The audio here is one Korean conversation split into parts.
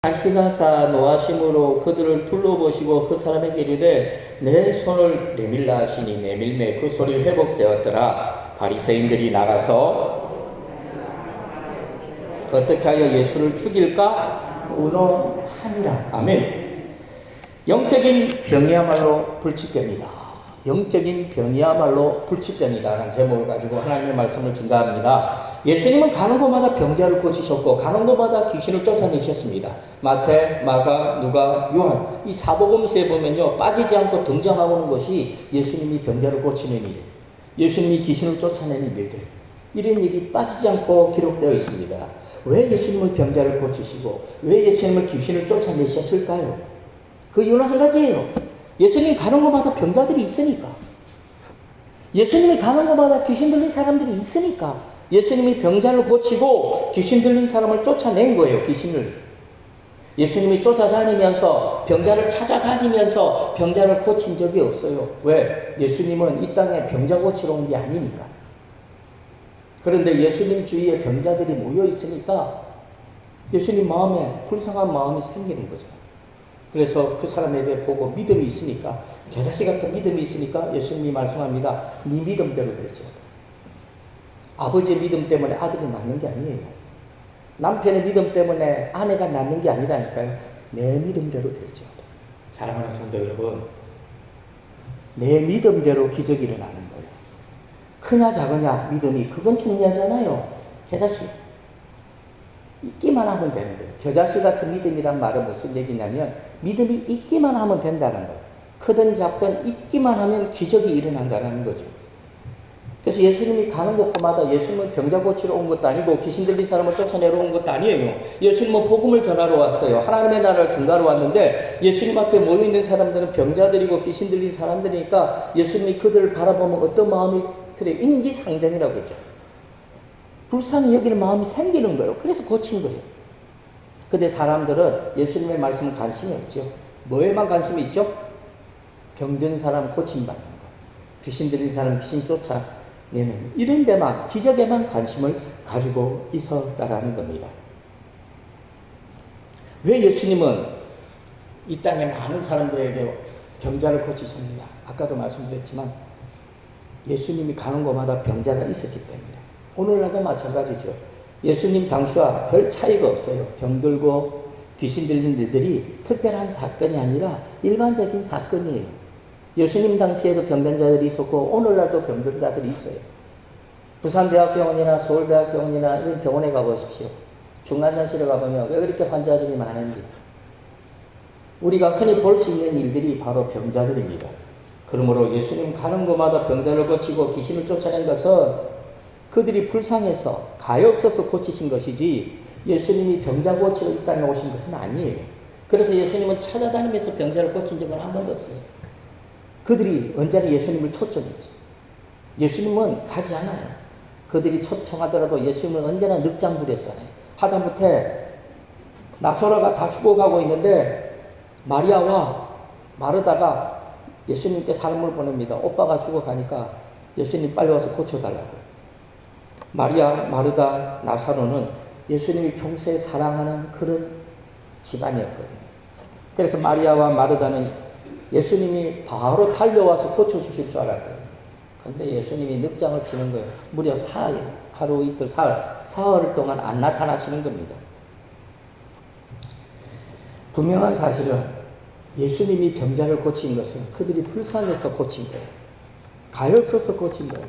가시가사 노하심으로 그들을 둘러보시고 그 사람에게 이르되 내 손을 내밀라 하시니 내밀매 그 손이 회복되었더라. 바리새인들이 나가서 어떻게 하여 예수를 죽일까 의논하니라. 아멘. 영적인 병이야말로 불치병이다. 영적인 병이야말로 불치병이다라는 제목을 가지고 하나님의 말씀을 증가합니다. 예수님은 가는 곳마다 병자를 고치셨고 가는 곳마다 귀신을 쫓아내셨습니다. 마태, 마가, 누가, 요한 이 사복음서에 보면요, 빠지지 않고 등장하는 것이 예수님이 병자를 고치는 일, 예수님이 귀신을 쫓아내는 일들, 이런 일이 빠지지 않고 기록되어 있습니다. 왜 예수님은 병자를 고치시고 왜 예수님은 귀신을 쫓아내셨을까요? 그 이유는 한 가지예요. 예수님 가는 곳마다 병자들이 있으니까. 예수님이 가는 곳마다 귀신 들린 사람들이 있으니까 예수님이 병자를 고치고 귀신 들린 사람을 쫓아낸 거예요. 귀신을. 예수님이 쫓아다니면서 병자를 찾아다니면서 병자를 고친 적이 없어요. 왜? 예수님은 이 땅에 병자 고치러 온 게 아니니까. 그런데 예수님 주위에 병자들이 모여 있으니까 예수님 마음에 불쌍한 마음이 생기는 거죠. 그래서 그 사람에게 보고 믿음이 있으니까, 겨자씨 같은 믿음이 있으니까 예수님이 말씀합니다. 네 믿음대로 될지어다. 아버지의 믿음 때문에 아들이 낳는 게 아니에요. 남편의 믿음 때문에 아내가 낳는 게 아니라니까요. 내 믿음대로 될지어다. 사랑하는 성도 여러분, 내 믿음대로 기적이 일어나는 거예요. 크냐 작으냐 믿음이 그건 중요하잖아요. 겨자씨 있기만 하면 되는 거예요. 겨자씨 같은 믿음이란 말은 무슨 얘기냐면 믿음이 있기만 하면 된다는 거예요. 크든 작든 있기만 하면 기적이 일어난다는 거죠. 그래서 예수님이 가는 곳마다 예수님은 병자 고치러 온 것도 아니고 귀신 들린 사람을 쫓아내러 온 것도 아니에요. 예수님은 복음을 전하러 왔어요. 하나님의 나라를 증가하러 왔는데 예수님 앞에 모여있는 사람들은 병자들이고 귀신 들린 사람들이니까 예수님이 그들을 바라보면 어떤 마음이 들어요? 인지상정이라고 그러죠. 불쌍히 여기는 마음이 생기는 거예요. 그래서 고친 거예요. 근데 사람들은 예수님의 말씀은 관심이 없죠. 뭐에만 관심이 있죠? 병든 사람 고침받는 거, 귀신 들린 사람 귀신 쫓아내는 이런 데만, 기적에만 관심을 가지고 있었다라는 겁니다. 왜 예수님은 이 땅에 많은 사람들에게 병자를 고치십니다? 아까도 말씀드렸지만 예수님이 가는 곳마다 병자가 있었기 때문에. 오늘날도 마찬가지죠. 예수님 당시와 별 차이가 없어요. 병들고 귀신 들린 일들이 특별한 사건이 아니라 일반적인 사건이에요. 예수님 당시에도 병든 자들이 있었고 오늘날도 병든 자들이 있어요. 부산대학병원이나 서울대학병원이나 이런 병원에 가보십시오. 중환자실에 가보면 왜 그렇게 환자들이 많은지. 우리가 흔히 볼 수 있는 일들이 바로 병자들입니다. 그러므로 예수님 가는 곳마다 병자를 고치고 귀신을 쫓아낸 것은 그들이 불쌍해서 가엾어서 고치신 것이지 예수님이 병자 고치러 이 땅에 오신 것은 아니에요. 그래서 예수님은 찾아다니면서 병자를 고친 적은 한 번도 없어요. 그들이 언제나 예수님을 초청했지. 예수님은 가지 않아요. 그들이 초청하더라도 예수님은 언제나 늑장 부렸잖아요. 하다못해 나사로가 다 죽어가고 있는데 마리아와 마르다가 예수님께 사람을 보냅니다. 오빠가 죽어가니까 예수님 빨리 와서 고쳐달라고. 마리아, 마르다, 나사로는 예수님이 평소에 사랑하는 그런 집안이었거든요. 그래서 마리아와 마르다는 예수님이 바로 달려와서 고쳐주실 줄 알았거든요. 그런데 예수님이 늑장을 피는 거예요. 무려 사흘, 하루 이틀, 사흘 동안 안 나타나시는 겁니다. 분명한 사실은 예수님이 병자를 고친 것은 그들이 불쌍해서 고친 거예요. 가엾어서 고친 거예요.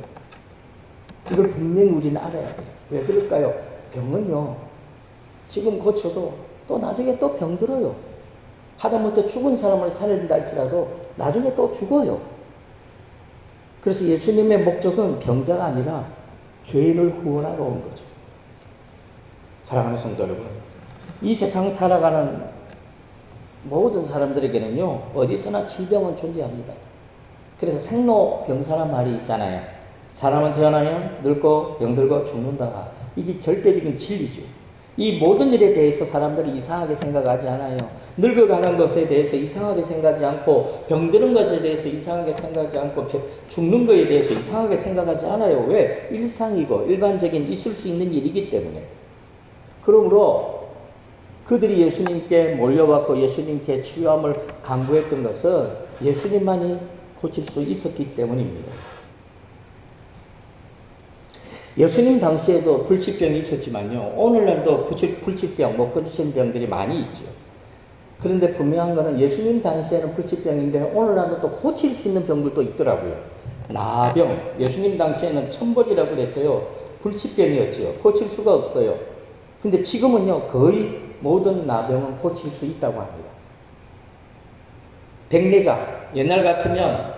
이걸 분명히 우리는 알아야 돼요. 왜 그럴까요? 병은요, 지금 고쳐도 또 나중에 또 병들어요. 하다못해 죽은 사람을 살린다 할지라도 나중에 또 죽어요. 그래서 예수님의 목적은 병자가 아니라 죄인을 후원하러 온 거죠. 사랑하는 성도 여러분, 이 세상 살아가는 모든 사람들에게는요, 어디서나 질병은 존재합니다. 그래서 생로병사란 말이 있잖아요. 사람은 태어나면 늙고 병들고 죽는다. 이게 절대적인 진리죠. 이 모든 일에 대해서 사람들이 이상하게 생각하지 않아요. 늙어가는 것에 대해서 이상하게 생각하지 않고 병드는 것에 대해서 이상하게 생각하지 않고 죽는 것에 대해서 이상하게 생각하지 않아요. 왜? 일상이고 일반적인 있을 수 있는 일이기 때문에. 그러므로 그들이 예수님께 몰려왔고 예수님께 치유함을 강구했던 것은 예수님만이 고칠 수 있었기 때문입니다. 예수님 당시에도 불치병이 있었지만요. 오늘날도 불치병, 못 고치는 병들이 많이 있죠. 그런데 분명한 것은 예수님 당시에는 불치병인데 오늘날도 또 고칠 수 있는 병들도 있더라고요. 나병, 예수님 당시에는 천벌이라고 그랬어요. 불치병이었죠. 고칠 수가 없어요. 근데 지금은요, 거의 모든 나병은 고칠 수 있다고 합니다. 백내장, 옛날 같으면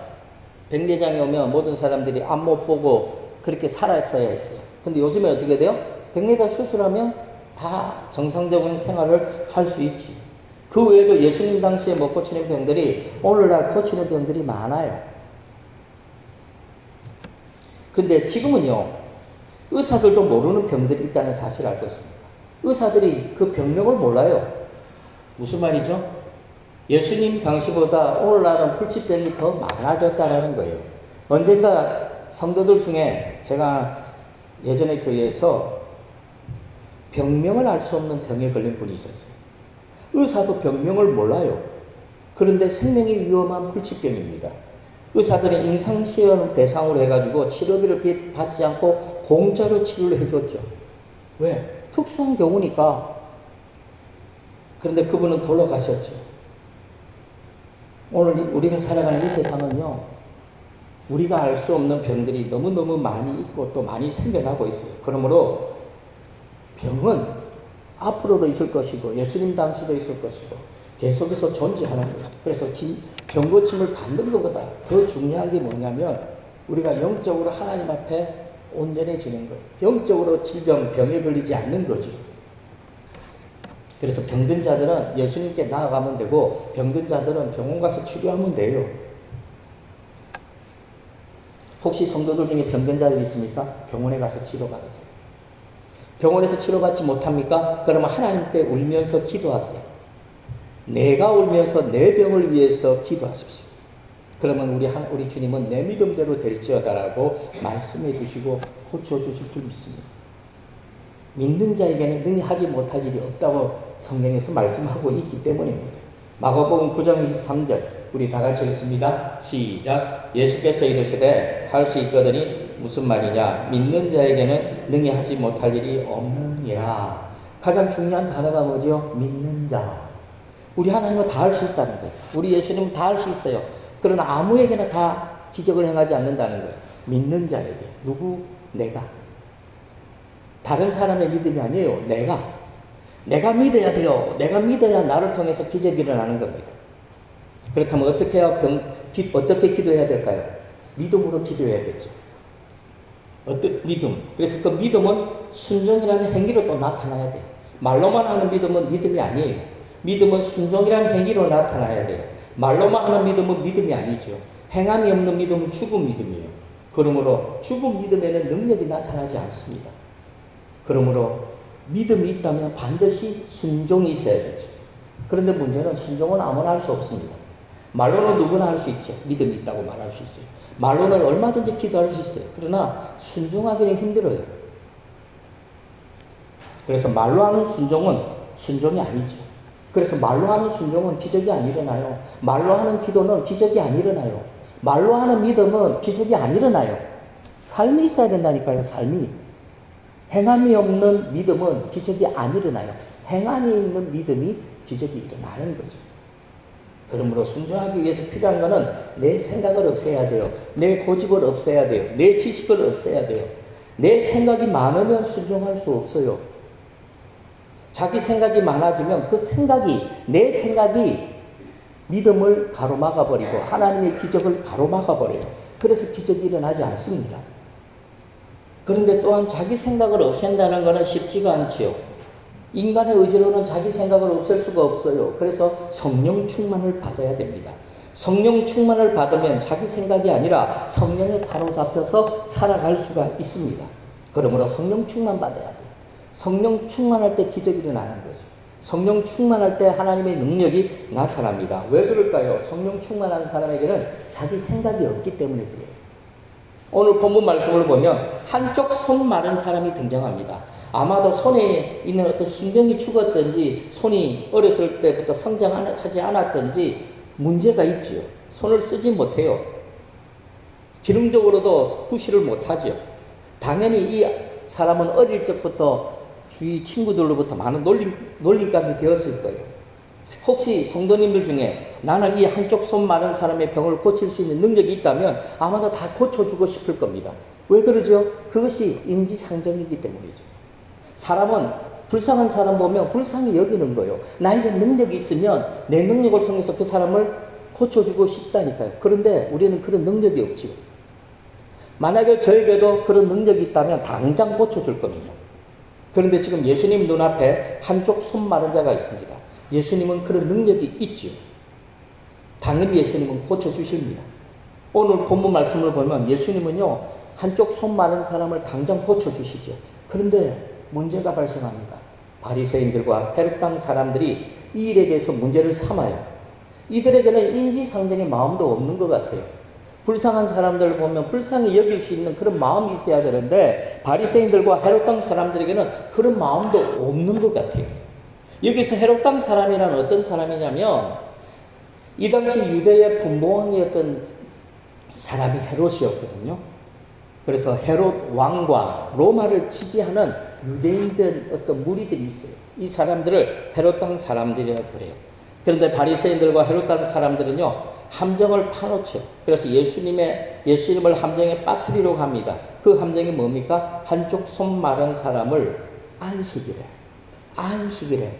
백내장이 오면 모든 사람들이 앞 못 보고 그렇게 살았어야 했어요. 근데 요즘에 어떻게 돼요? 백내장 수술하면 다 정상적인 생활을 할 수 있지. 그 외에도 예수님 당시에 못 고치는 병들이 오늘날 고치는 병들이 많아요. 근데 지금은요, 의사들도 모르는 병들이 있다는 사실을 알고 있습니다. 의사들이 그 병명을 몰라요. 무슨 말이죠? 예수님 당시보다 오늘날은 불치병이 더 많아졌다는 거예요. 언젠가 성도들 중에 제가 예전에 교회에서 병명을 알 수 없는 병에 걸린 분이 있었어요. 의사도 병명을 몰라요. 그런데 생명이 위험한 불치병입니다. 의사들이 임상시험 대상으로 해가지고 치료비를 받지 않고 공짜로 치료를 해줬죠. 왜? 특수한 경우니까. 그런데 그분은 돌아가셨죠. 오늘 우리가 살아가는 이 세상은요, 우리가 알 수 없는 병들이 너무너무 많이 있고 또 많이 생겨나고 있어요. 그러므로 병은 앞으로도 있을 것이고 예수님 당시도 있을 것이고 계속해서 존재하는 거예요. 그래서 병 고침을 받는 것보다 더 중요한 게 뭐냐면 우리가 영적으로 하나님 앞에 온전해지는 거예요. 영적으로 병에 걸리지 않는 거죠. 그래서 병든 자들은 예수님께 나아가면 되고 병든 자들은 병원 가서 치료하면 돼요. 혹시 성도들 중에 병든 자들이 있습니까? 병원에 가서 치료받으세요. 병원에서 치료받지 못합니까? 그러면 하나님께 울면서 기도하세요. 내가 울면서 내 병을 위해서 기도하십시오. 그러면 우리 주님은 내 믿음대로 될지어다라고 말씀해 주시고 고쳐주실 줄 믿습니다. 믿는 자에게는 능히 하지 못할 일이 없다고 성경에서 말씀하고 있기 때문입니다. 마가복음 9장 23절 우리 다 같이 읽습니다. 시작. 예수께서 이르시되 할 수 있거든이 무슨 말이냐? 믿는 자에게는 능히 하지 못할 일이 없느니라. 가장 중요한 단어가 뭐죠? 믿는 자. 우리 하나님은 다 할 수 있다는 거예요. 우리 예수님은 다 할 수 있어요. 그러나 아무에게나 다 기적을 행하지 않는다는 거예요. 믿는 자에게. 누구? 내가. 다른 사람의 믿음이 아니에요. 내가 믿어야 돼요. 내가 믿어야 나를 통해서 기적이 일어나는 겁니다. 그렇다면 어떻게 해야 어떻게 기도해야 될까요? 믿음으로 기도해야겠죠. 믿음. 그래서 그 믿음은 순종이라는 행위로 또 나타나야 돼요. 말로만 하는 믿음은 믿음이 아니에요. 믿음은 순종이라는 행위로 나타나야 돼요. 말로만 하는 믿음은 믿음이 아니죠. 행함이 없는 믿음은 죽은 믿음이에요. 그러므로 죽은 믿음에는 능력이 나타나지 않습니다. 그러므로 믿음이 있다면 반드시 순종이 있어야 되죠. 그런데 문제는 순종은 아무나 할 수 없습니다. 말로는 누구나 할 수 있죠. 믿음이 있다고 말할 수 있어요. 말로는 얼마든지 기도할 수 있어요. 그러나 순종하기는 힘들어요. 그래서 말로 하는 순종은 순종이 아니죠. 그래서 말로 하는 순종은 기적이 안 일어나요. 말로 하는 기도는 기적이 안 일어나요. 말로 하는 믿음은 기적이 안 일어나요. 삶이 있어야 된다니까요. 삶이. 행함이 없는 믿음은 기적이 안 일어나요. 행함이 있는 믿음이 기적이 일어나는 거죠. 그러므로 순종하기 위해서 필요한 것은 내 생각을 없애야 돼요. 내 고집을 없애야 돼요. 내 지식을 없애야 돼요. 내 생각이 많으면 순종할 수 없어요. 자기 생각이 많아지면 내 생각이 믿음을 가로막아버리고 하나님의 기적을 가로막아버려요. 그래서 기적이 일어나지 않습니다. 그런데 또한 자기 생각을 없앤다는 것은 쉽지가 않지요. 인간의 의지로는 자기 생각을 없앨 수가 없어요. 그래서 성령 충만을 받아야 됩니다. 성령 충만을 받으면 자기 생각이 아니라 성령에 사로잡혀서 살아갈 수가 있습니다. 그러므로 성령 충만 받아야 돼요. 성령 충만할 때 기적이 일어나는 거죠. 성령 충만할 때 하나님의 능력이 나타납니다. 왜 그럴까요? 성령 충만한 사람에게는 자기 생각이 없기 때문에 그래요. 오늘 본문 말씀을 보면 한쪽 손 마른 사람이 등장합니다. 아마도 손에 있는 어떤 신경이 죽었든지 손이 어렸을 때부터 성장하지 않았든지 문제가 있지요. 손을 쓰지 못해요. 기능적으로도 구실을 못하죠. 당연히 이 사람은 어릴 적부터 주위 친구들로부터 많은 놀림감이 되었을 거예요. 혹시 성도님들 중에 나는 이 한쪽 손 마른 사람의 병을 고칠 수 있는 능력이 있다면 아마도 다 고쳐주고 싶을 겁니다. 왜 그러죠? 그것이 인지상정이기 때문이죠. 사람은 불쌍한 사람 보면 불쌍히 여기는 거예요. 나에게 능력이 있으면 내 능력을 통해서 그 사람을 고쳐주고 싶다니까요. 그런데 우리는 그런 능력이 없지요. 만약에 저에게도 그런 능력이 있다면 당장 고쳐줄 겁니다. 그런데 지금 예수님 눈앞에 한쪽 손 마른 자가 있습니다. 예수님은 그런 능력이 있지요. 당연히 예수님은 고쳐주십니다. 오늘 본문 말씀을 보면 예수님은요, 한쪽 손 마른 사람을 당장 고쳐주시죠. 그런데 문제가 발생합니다. 바리새인들과 헤롯 땅 사람들이 이 일에 대해서 문제를 삼아요. 이들에게는 인지상정의 마음도 없는 것 같아요. 불쌍한 사람들을 보면 불쌍히 여길 수 있는 그런 마음이 있어야 되는데 바리새인들과 헤롯 땅 사람들에게는 그런 마음도 없는 것 같아요. 여기서 헤롯 땅 사람이란 어떤 사람이냐면 이 당시 유대의 분봉왕이었던 사람이 헤롯이었거든요. 그래서 헤롯 왕과 로마를 지지하는 유대인들 어떤 무리들이 있어요. 이 사람들을 헤롯 땅 사람들이라고 그래요. 그런데 바리새인들과 헤롯 땅 사람들은요, 함정을 파놓죠. 그래서 예수님을 함정에 빠뜨리려고 합니다. 그 함정이 뭡니까? 한쪽 손 마른 사람을 안식일에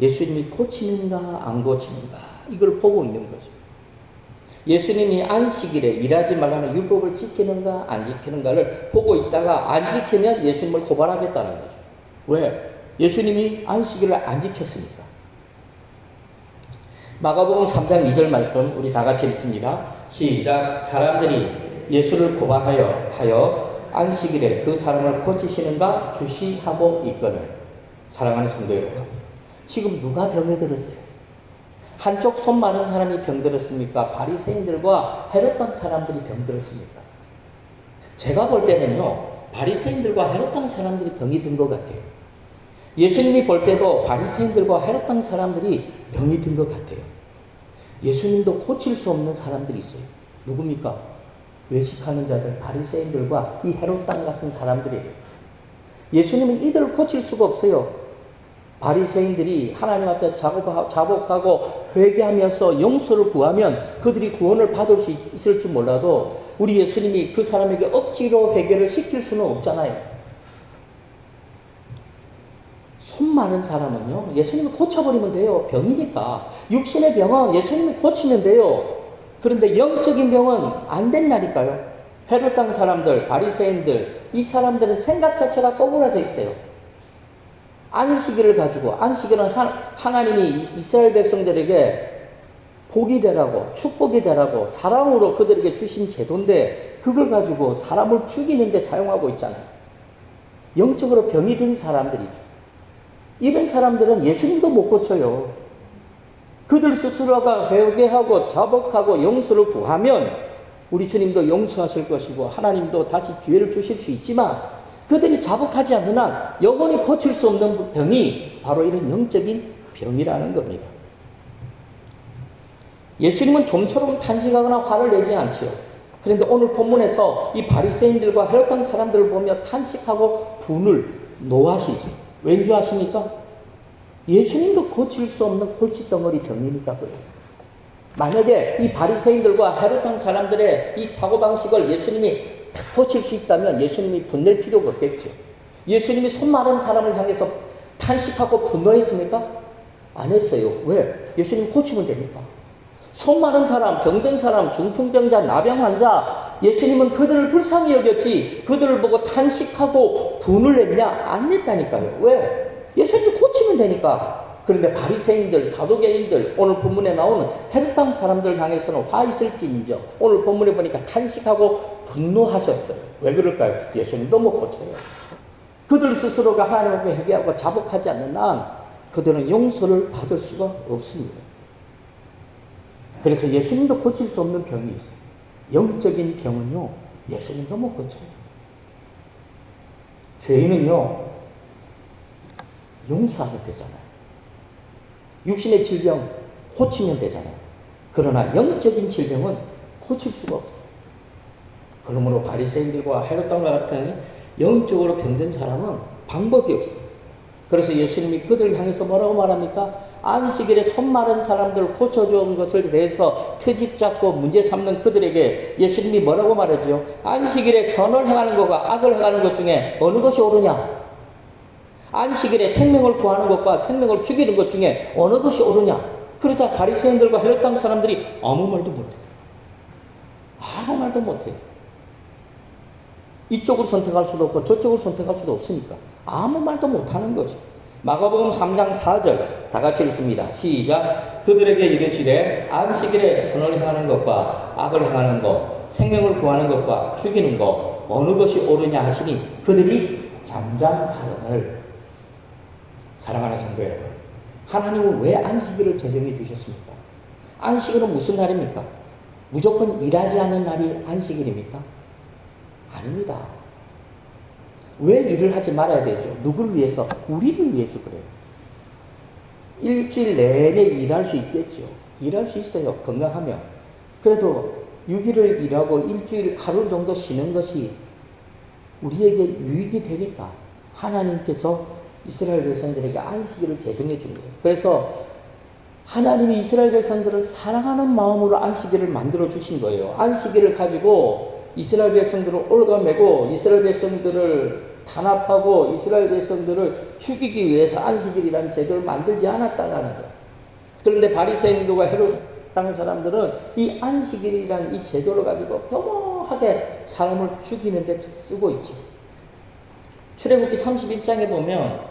예수님이 고치는가 안 고치는가 이걸 보고 있는 거죠. 예수님이 안식일에 일하지 말라는 율법을 지키는가 안 지키는가를 보고 있다가 안 지키면 예수님을 고발하겠다는 거죠. 왜? 예수님이 안식일을 안 지켰으니까. 마가복음 3장 2절 말씀 우리 다 같이 읽습니다. 시작. 사람들이 예수를 고발하여 안식일에 그 사람을 고치시는가 주시하고 있거늘. 사랑하는 성도 여러분, 지금 누가 병에 들었어요? 한쪽 손 마른 사람이 병들었습니까? 바리새인들과 헤롯 땅 사람들이 병들었습니까? 제가 볼 때는요, 바리새인들과 헤롯 땅 사람들이 병이 든 것 같아요. 예수님이 볼 때도 바리새인들과 헤롯 땅 사람들이 병이 든 것 같아요. 예수님도 고칠 수 없는 사람들이 있어요. 누굽니까? 외식하는 자들, 바리새인들과 이 헤롯 땅 같은 사람들이에요. 예수님은 이들을 고칠 수가 없어요. 바리새인들이 하나님 앞에 자복하고 회개하면서 용서를 구하면 그들이 구원을 받을 수 있을지 몰라도 우리 예수님이 그 사람에게 억지로 회개를 시킬 수는 없잖아요. 손 마른 사람은요, 예수님이 고쳐버리면 돼요. 병이니까. 육신의 병은 예수님이 고치면 돼요. 그런데 영적인 병은 안 된다니까요. 헤롯 땅 사람들, 바리새인들, 이 사람들은 생각 자체가 꼬부라져 있어요. 안식일을 가지고, 안식일은 하나님이 이스라엘 백성들에게 복이 되라고, 축복이 되라고, 사랑으로 그들에게 주신 제도인데, 그걸 가지고 사람을 죽이는 데 사용하고 있잖아요. 영적으로 병이 든 사람들이죠. 이런 사람들은 예수님도 못 고쳐요. 그들 스스로가 회개하고 자복하고 용서를 구하면 우리 주님도 용서하실 것이고 하나님도 다시 기회를 주실 수 있지만 그들이 자복하지 않는 한 영원히 고칠 수 없는 병이 바로 이런 영적인 병이라는 겁니다. 예수님은 좀처럼 탄식하거나 화를 내지 않지요. 그런데 오늘 본문에서 이 바리새인들과 헤롯 땅 사람들을 보며 탄식하고 분을 노하시죠. 왠지 아십니까? 예수님도 고칠 수 없는 골칫덩어리 병이니까 그래요. 만약에 이 바리새인들과 헤롯 땅 사람들의 이 사고방식을 예수님이 다 고칠 수 있다면 예수님이 분낼 필요가 없겠죠. 예수님이 손 마른 사람을 향해서 탄식하고 분노했습니까? 안 했어요. 왜? 예수님 고치면 되니까. 손 마른 사람, 병든 사람, 중풍병자, 나병 환자, 예수님은 그들을 불쌍히 여겼지 그들을 보고 탄식하고 분을 냈냐? 안 냈다니까요. 왜? 예수님이 고치면 되니까. 그런데 바리새인들, 사두개인들, 오늘 본문에 나오는 헤롯 땅 사람들 향해서는 화 있을지인저 오늘 본문에 보니까 탄식하고 분노하셨어요. 왜 그럴까요? 예수님도 못 고쳐요. 그들 스스로가 하나님 앞에 회개하고 자복하지 않는 한 그들은 용서를 받을 수가 없습니다. 그래서 예수님도 고칠 수 없는 병이 있어요. 영적인 병은요, 예수님도 못 고쳐요. 죄인은요, 용서하면 되잖아요. 육신의 질병 고치면 되잖아요. 그러나 영적인 질병은 고칠 수가 없어요. 그러므로 바리새인들과 헤롯 왕과 같은 영적으로 병든 사람은 방법이 없어요. 그래서 예수님이 그들을 향해서 뭐라고 말합니까? 안식일에 손 마른 사람들을 고쳐준 것을 대해서 트집 잡고 문제 삼는 그들에게 예수님이 뭐라고 말하죠? 안식일에 선을 행하는 것과 악을 행하는 것 중에 어느 것이 옳으냐? 안식일에 생명을 구하는 것과 생명을 죽이는 것 중에 어느 것이 옳으냐? 그러자 바리새인들과 헤롯 땅 사람들이 아무 말도 못해요. 아무 말도 못해요. 이쪽을 선택할 수도 없고 저쪽을 선택할 수도 없으니까 아무 말도 못하는 거죠. 마가복음 3장 4절 다 같이 읽습니다. 시작. 그들에게 이르시되 안식일에 선을 행하는 것과 악을 행하는 것, 생명을 구하는 것과 죽이는 것 어느 것이 옳으냐 하시니 그들이 잠잠하거늘. 사랑하는 성도 여러분, 하나님은 왜 안식일을 제정해 주셨습니까? 안식일은 무슨 날입니까? 무조건 일하지 않는 날이 안식일입니까? 아닙니다. 왜 일을 하지 말아야 되죠? 누구를 위해서? 우리를 위해서 그래요. 일주일 내내 일할 수 있겠죠. 일할 수 있어요. 건강하면. 그래도 6일을 일하고 일주일 하루 정도 쉬는 것이 우리에게 유익이 되니까 하나님께서 이스라엘 백성들에게 안식일을 제정해 준 거예요. 그래서 하나님이 이스라엘 백성들을 사랑하는 마음으로 안식일을 만들어 주신 거예요. 안식일을 가지고 이스라엘 백성들을 올가매고 이스라엘 백성들을 탄압하고 이스라엘 백성들을 죽이기 위해서 안식일이라는 제도를 만들지 않았다는 거예요. 그런데 바리새인들과 헤롯 땅 사람들은 이 안식일이라는 이 제도를 가지고 교묘하게 사람을 죽이는 데 쓰고 있죠. 출애굽기 31장에 보면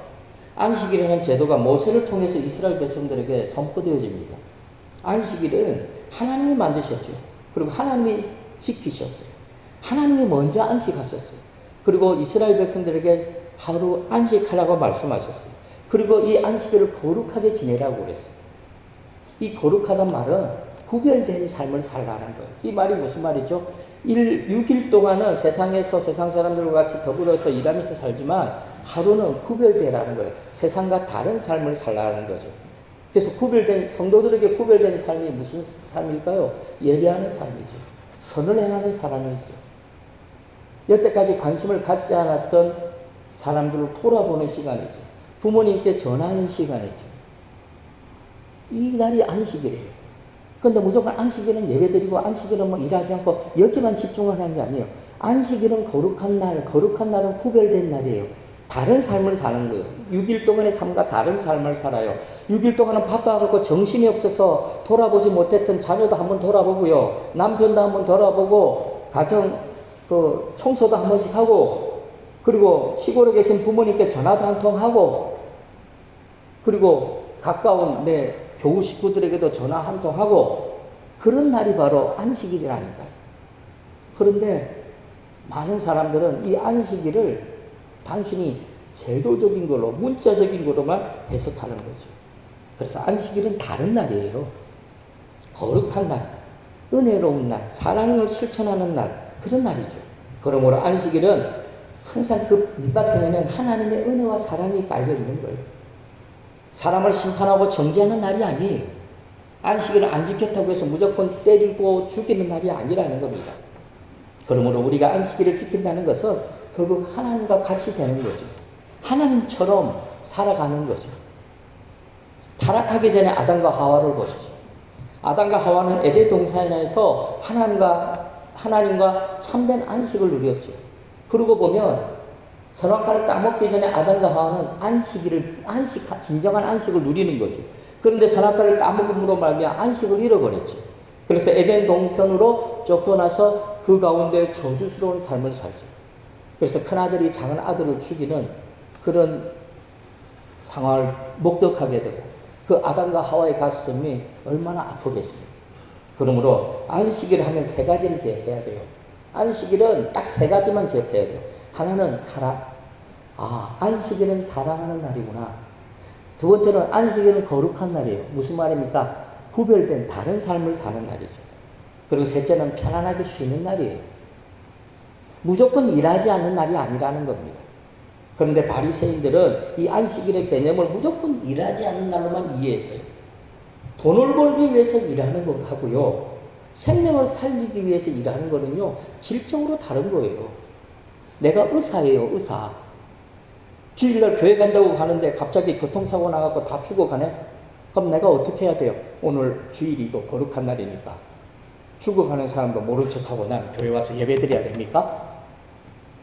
안식일이라는 제도가 모세를 통해서 이스라엘 백성들에게 선포되어집니다. 안식일은 하나님이 만드셨죠. 그리고 하나님이 지키셨어요. 하나님이 먼저 안식하셨어요. 그리고 이스라엘 백성들에게 하루 안식하라고 말씀하셨어요. 그리고 이 안식일을 거룩하게 지내라고 그랬어요. 이 거룩하단 말은 구별된 삶을 살라는 거예요. 이 말이 무슨 말이죠? 6일 동안은 세상에서 세상 사람들과 같이 더불어서 일하면서 살지만 하루는 구별되라는 거예요. 세상과 다른 삶을 살라는 거죠. 그래서 성도들에게 구별된 삶이 무슨 삶일까요? 예배하는 삶이죠. 선을 행하는 사람이죠. 여태까지 관심을 갖지 않았던 사람들을 돌아보는 시간이죠. 부모님께 전하는 시간이죠. 이 날이 안식일이에요. 근데 무조건 안식일은 예배드리고 안식일은 뭐 일하지 않고 여기만 집중하는 게 아니에요. 안식일은 거룩한 날, 거룩한 날은 구별된 날이에요. 다른 삶을 사는 거예요. 6일 동안의 삶과 다른 삶을 살아요. 6일 동안은 바빠갖고 정신이 없어서 돌아보지 못했던 자녀도 한번 돌아보고요. 남편도 한번 돌아보고 청소도 한 번씩 하고 그리고 시골에 계신 부모님께 전화도 한 통 하고 그리고 가까운 내 교우 식구들에게도 전화 한 통 하고 그런 날이 바로 안식일이라니까요. 그런데 많은 사람들은 이 안식일을 단순히 제도적인 걸로 문자적인 걸로만 해석하는 거죠. 그래서 안식일은 다른 날이에요. 거룩한 날, 은혜로운 날, 사랑을 실천하는 날 그런 날이죠. 그러므로 안식일은 항상 그 밑바탕에는 하나님의 은혜와 사랑이 깔려 있는 거예요. 사람을 심판하고 정죄하는 날이 아니에요. 안식일을 안 지켰다고 해서 무조건 때리고 죽이는 날이 아니라는 겁니다. 그러므로 우리가 안식일을 지킨다는 것은 결국 하나님과 같이 되는 거죠. 하나님처럼 살아가는 거죠. 타락하기 전에 아담과 하와를 보시죠. 아담과 하와는 에덴 동산에서 하나님과 참된 안식을 누렸죠. 그러고 보면 선악과를 따먹기 전에 아담과 하와는 진정한 안식을 누리는 거죠. 그런데 선악과를 따먹음으로 말미암아 안식을 잃어버렸죠. 그래서 에덴 동편으로 쫓겨나서 그 가운데 저주스러운 삶을 살죠. 그래서 큰아들이 작은 아들을 죽이는 그런 상황을 목격하게 되고 그 아담과 하와의 가슴이 얼마나 아프겠습니까? 그러므로 안식일 하면 세 가지를 기억해야 돼요. 안식일은 딱 세 가지만 기억해야 돼요. 하나는 사랑. 안식일은 사랑하는 날이구나. 두 번째는 안식일은 거룩한 날이에요. 무슨 말입니까? 구별된 다른 삶을 사는 날이죠. 그리고 셋째는 편안하게 쉬는 날이에요. 무조건 일하지 않는 날이 아니라는 겁니다. 그런데 바리새인들은 이 안식일의 개념을 무조건 일하지 않는 날로만 이해했어요. 돈을 벌기 위해서 일하는 것 하고요. 생명을 살리기 위해서 일하는 거는요. 질적으로 다른 거예요. 내가 의사예요. 의사. 주일날 교회 간다고 가는데 갑자기 교통사고 나갖고 다 죽어가네? 그럼 내가 어떻게 해야 돼요? 오늘 주일이고 거룩한 날이니까. 죽어가는 사람도 모른 척하고 난 교회 와서 예배 드려야 됩니까?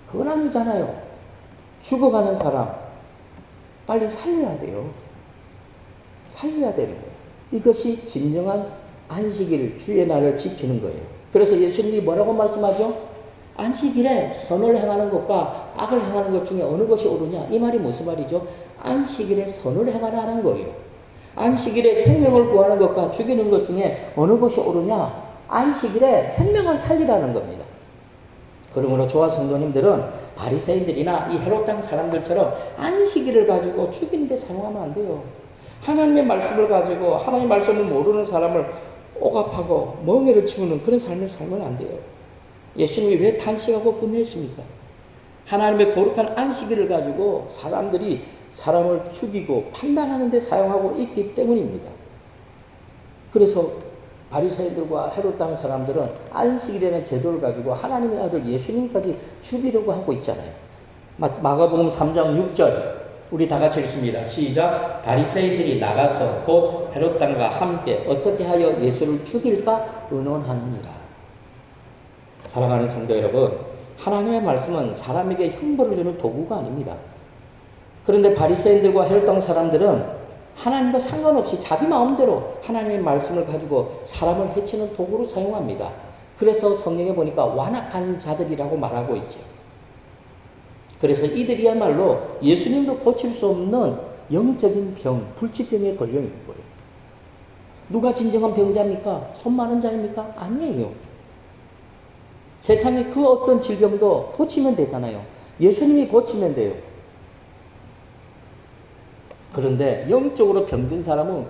그건 아니잖아요. 죽어가는 사람 빨리 살려야 돼요. 살려야 되는 거예요. 이것이 진정한 안식일 주의 날을 지키는 거예요. 그래서 예수님이 뭐라고 말씀하죠? 안식일에 선을 행하는 것과 악을 행하는 것 중에 어느 것이 옳으냐? 이 말이 무슨 말이죠? 안식일에 선을 행하라는 거예요. 안식일에 생명을 구하는 것과 죽이는 것 중에 어느 것이 옳으냐? 안식일에 생명을 살리라는 겁니다. 그러므로 저와 성도님들은 바리새인들이나 이 헤롯 땅 사람들처럼 안식일을 가지고 죽이는 데 사용하면 안 돼요. 하나님의 말씀을 가지고 하나님의 말씀을 모르는 사람을 억압하고 멍에를 치우는 그런 삶을 살면 안 돼요. 예수님이 왜 탄식하고 분노했습니까? 하나님의 거룩한 안식일을 가지고 사람들이 사람을 죽이고 판단하는 데 사용하고 있기 때문입니다. 그래서 바리새인들과 헤롯 땅 사람들은 안식일이라는 제도를 가지고 하나님의 아들 예수님까지 죽이려고 하고 있잖아요. 마가복음 3장 6절 우리 다 같이 읽습니다. 시작. 바리새인들이 나가서 곧 헤롯 땅과 함께 어떻게 하여 예수를 죽일까 의논하느니라. 사랑하는 성도 여러분, 하나님의 말씀은 사람에게 형벌을 주는 도구가 아닙니다. 그런데 바리새인들과 헤롯 땅 사람들은 하나님과 상관없이 자기 마음대로 하나님의 말씀을 가지고 사람을 해치는 도구로 사용합니다. 그래서 성경에 보니까 완악한 자들이라고 말하고 있죠. 그래서 이들이야말로 예수님도 고칠 수 없는 영적인 병, 불치병에 걸려 있는 거예요. 누가 진정한 병자입니까? 손 많은 자입니까? 아니에요. 세상에 그 어떤 질병도 고치면 되잖아요. 예수님이 고치면 돼요. 그런데 영적으로 병든 사람은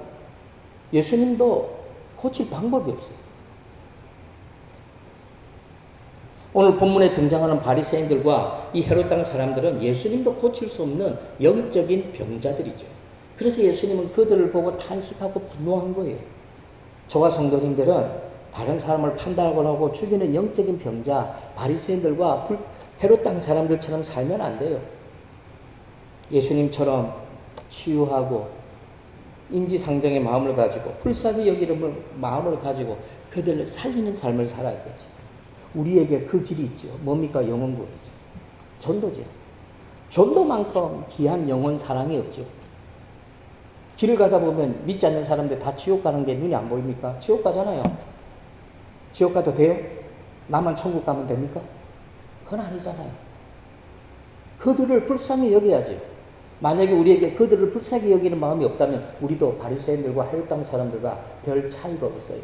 예수님도 고칠 방법이 없어요. 오늘 본문에 등장하는 바리새인들과 이 헤롯 땅 사람들은 예수님도 고칠 수 없는 영적인 병자들이죠. 그래서 예수님은 그들을 보고 탄식하고 분노한 거예요. 저와 성도님들은 다른 사람을 판단하고 죽이는 영적인 병자 바리새인들과 헤롯 땅 사람들처럼 살면 안 돼요. 예수님처럼 치유하고 인지상정의 마음을 가지고 불쌍히 여기는 마음을 가지고 그들을 살리는 삶을 살아야 되죠. 우리에게 그 길이 있죠. 뭡니까? 영혼구원이죠. 전도죠. 전도만큼 귀한 영혼 사랑이 없죠. 길을 가다 보면 믿지 않는 사람들 다 지옥 가는 게 눈이 안 보입니까? 지옥 가잖아요. 지옥 가도 돼요? 나만 천국 가면 됩니까? 그건 아니잖아요. 그들을 불쌍히 여겨야죠. 만약에 우리에게 그들을 불쌍히 여기는 마음이 없다면 우리도 바리새인들과 헤롯 땅 사람들과 별 차이가 없어요.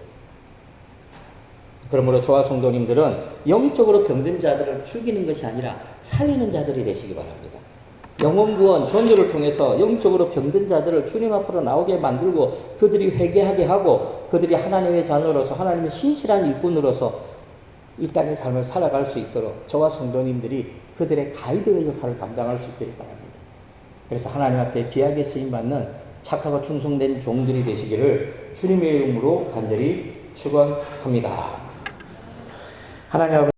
그러므로 저와 성도님들은 영적으로 병든 자들을 죽이는 것이 아니라 살리는 자들이 되시기 바랍니다. 영혼구원, 전도를 통해서 영적으로 병든 자들을 주님 앞으로 나오게 만들고 그들이 회개하게 하고 그들이 하나님의 자녀로서 하나님의 신실한 일꾼으로서 이 땅의 삶을 살아갈 수 있도록 저와 성도님들이 그들의 가이드의 역할을 감당할 수 있기를 바랍니다. 그래서 하나님 앞에 귀하게 쓰임받는 착하고 충성된 종들이 되시기를 주님의 이름으로 간절히 축원합니다. 하나님 아버지